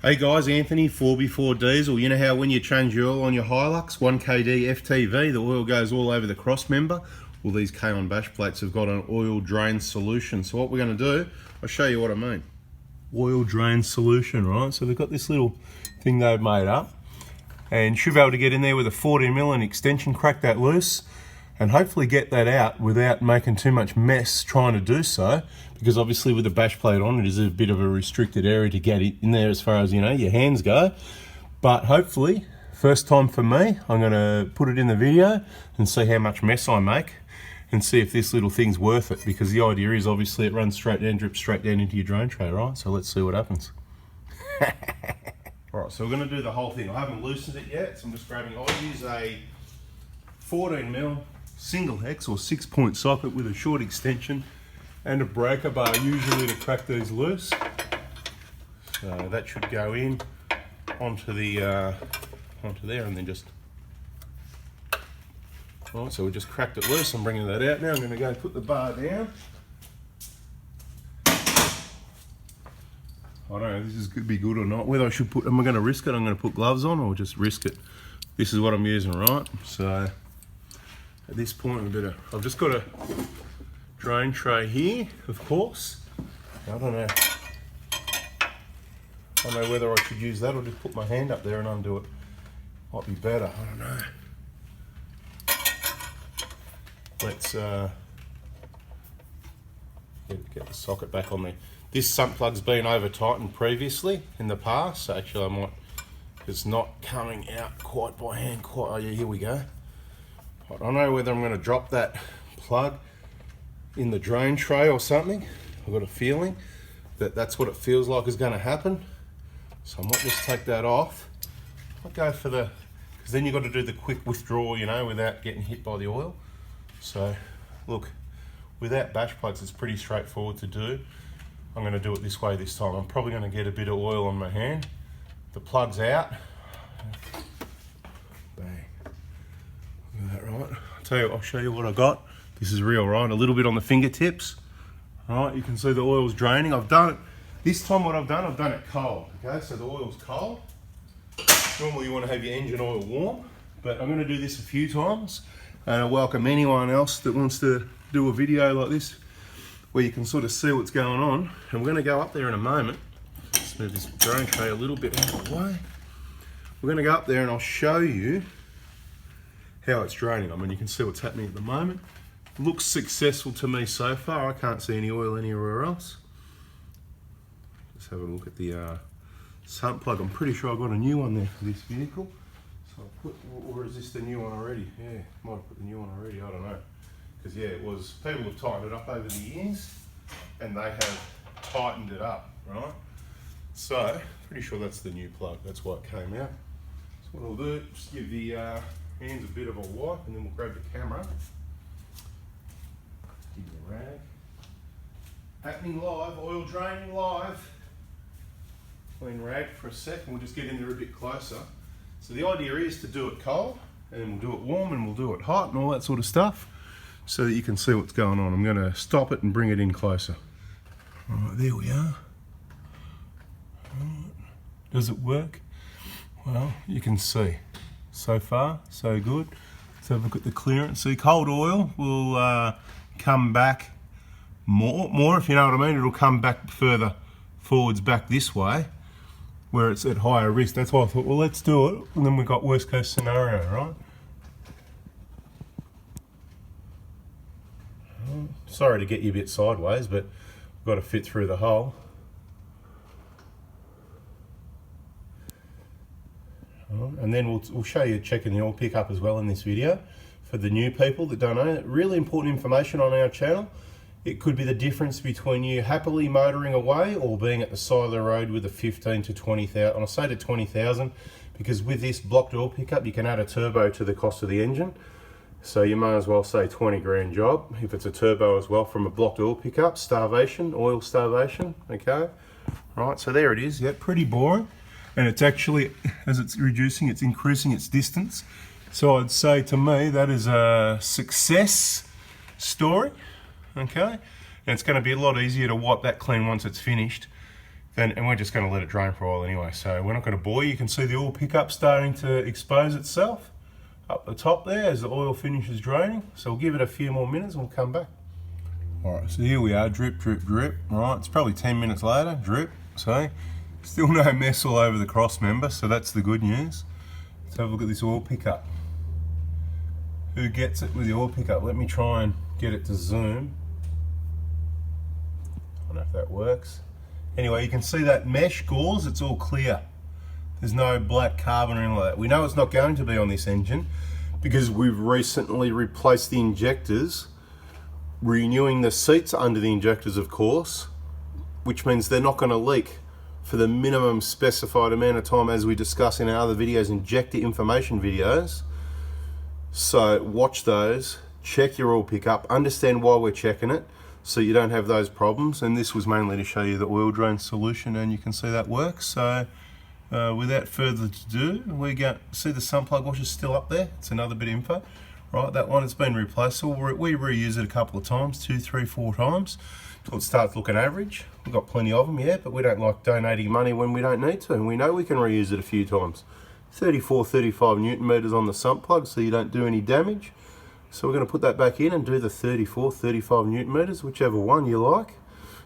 Hey guys, Anthony, 4x4 Diesel. You know how when you change your oil on your Hilux, 1KD FTV, the oil goes all over the cross member? Well, these K-On bash plates have got an oil drain solution. So what we're going to do, I'll show you what I mean. Oil drain solution, right? So they've got this little thing they've made up, and you should be able to get in there with a 14mm extension, crack that loose, and hopefully get that out without making too much mess trying to do so, because obviously with the bash plate on, it is a bit of a restricted area to get it in there as far as, you know, your hands go. But hopefully, first time for me, I'm going to put it in the video and see how much mess I make and see if this little thing's worth it, because the idea is obviously it runs straight down, drips straight down into your drain tray, right? So let's see what happens. Alright, so we're going to do the whole thing. I haven't loosened it yet, so I'm just grabbing, I use a 14mm single hex or 6-point socket with a short extension and a breaker bar usually to crack these loose. So that should go in onto the onto there, and then just, right, so we just cracked it loose. I'm bringing that out now. I'm going to go put the bar down. I don't know if this is going to be good or not, whether I should put, am I going to risk it? I'm going to put gloves on or just risk it. This is what I'm using, right? So at this point, I've just got a drain tray here, of course. I don't know whether I should use that or just put my hand up there and undo it. Might be better, I don't know. Let's get the socket back on there. This sump plug's been over tightened previously in the past, so actually it's not coming out quite by hand quite. Oh yeah, here we go. I don't know whether I'm going to drop that plug in the drain tray or something. I've got a feeling that that's what it feels like is going to happen. So I might just take that off. I'll go for the, because then you've got to do the quick withdrawal, you know, without getting hit by the oil. So look, without bash plugs, it's pretty straightforward to do. I'm going to do it this way this time. I'm probably going to get a bit of oil on my hand. The plug's out. Bang. Look at that, right? I'll tell you, I'll show you what I got. This is real, right? A little bit on the fingertips. All right, you can see the oil's draining. I've done it, this time what I've done it cold, okay? So the oil's cold. Normally you want to have your engine oil warm, but I'm going to do this a few times. And I welcome anyone else that wants to do a video like this, where you can sort of see what's going on. And we're going to go up there in a moment. Let's move this drain tray a little bit out of the way. We're going to go up there and I'll show you how it's draining. I mean, you can see what's happening at the moment. Looks successful to me so far. I can't see any oil anywhere else. Let's have a look at the sump plug. I'm pretty sure I've got a new one there for this vehicle. So I'll put, or is this the new one already? Yeah, might have put the new one already, I don't know. Because yeah, it was, people have tightened it up over the years and they have tightened it up, right? So, pretty sure that's the new plug. That's why it came out. So what I'll do, just give the hands a bit of a wipe, and then we'll grab the camera. Give you a rag. Happening live, oil draining live. Clean rag for a sec, and we'll just get in there a bit closer. So the idea is to do it cold, and then we'll do it warm, and we'll do it hot, and all that sort of stuff, so that you can see what's going on. I'm going to stop it and bring it in closer. All right, there we are. Does it work? Well, you can see. So far, so good. Let's have a look at the clearance. See, cold oil will come back more, if you know what I mean. It'll come back further forwards back this way, where it's at higher risk. That's why I thought, well, let's do it. And then we've got worst case scenario, right? Sorry to get you a bit sideways, but I've got to fit through the hole. And then we'll show you checking the oil pickup as well in this video. For the new people that don't know, really important information on our channel. It could be the difference between you happily motoring away or being at the side of the road with a 15 to 20,000. And I say to 20,000 because with this blocked oil pickup, you can add a turbo to the cost of the engine. So you may as well say 20 grand job if it's a turbo as well from a blocked oil pickup. Starvation, oil starvation, okay? Right, so there it is, yeah, pretty boring. And it's actually, as it's reducing, it's increasing its distance. So I'd say to me, that is a success story, okay? And it's gonna be a lot easier to wipe that clean once it's finished. and we're just going to let it drain for a while anyway. So we're not going to bore you. You can see the oil pickup starting to expose itself up the top there as the oil finishes draining. So we'll give it a few more minutes and we'll come back. All right, so here we are, drip, drip, drip. Right, it's probably 10 minutes later, drip. So still no mess all over the cross member, so that's the good news. Let's have a look at this oil pickup. Who gets it with the oil pickup? Let me try and get it to zoom. I don't know if that works. Anyway, you can see that mesh gauze, it's all clear. There's no black carbon or anything like that. We know it's not going to be on this engine because we've recently replaced the injectors, renewing the seats under the injectors, of course, which means they're not going to leak for the minimum specified amount of time, as we discuss in our other videos, injector information videos. So watch those, check your oil pickup, understand why we're checking it, so you don't have those problems. And this was mainly to show you the oil drain solution, and you can see that works. So without further ado, we go see the sump plug washer's still up there. It's another bit of info. Right, that one has been replaced. So we reuse it a couple of times, 2, 3, 4 times, till it starts looking average. We've got plenty of them, yeah, but we don't like donating money when we don't need to, and we know we can reuse it a few times. 34, 35 Newton meters on the sump plug, so you don't do any damage. So we're going to put that back in and do the 34, 35 Newton meters, whichever one you like.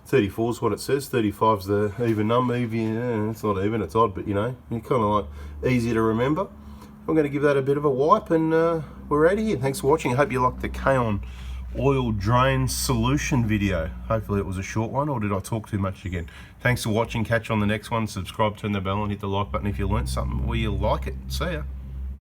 34 is what it says, 35 is the even number. It's not even, it's odd, but you know, you're kind of like easy to remember. I'm going to give that a bit of a wipe, and we're out of here. Thanks for watching. I hope you liked the Kaon oil drain solution video. Hopefully it was a short one, or did I talk too much again? Thanks for watching. Catch you on the next one. Subscribe, turn the bell on, hit the like button if you learnt something or you like it. See ya.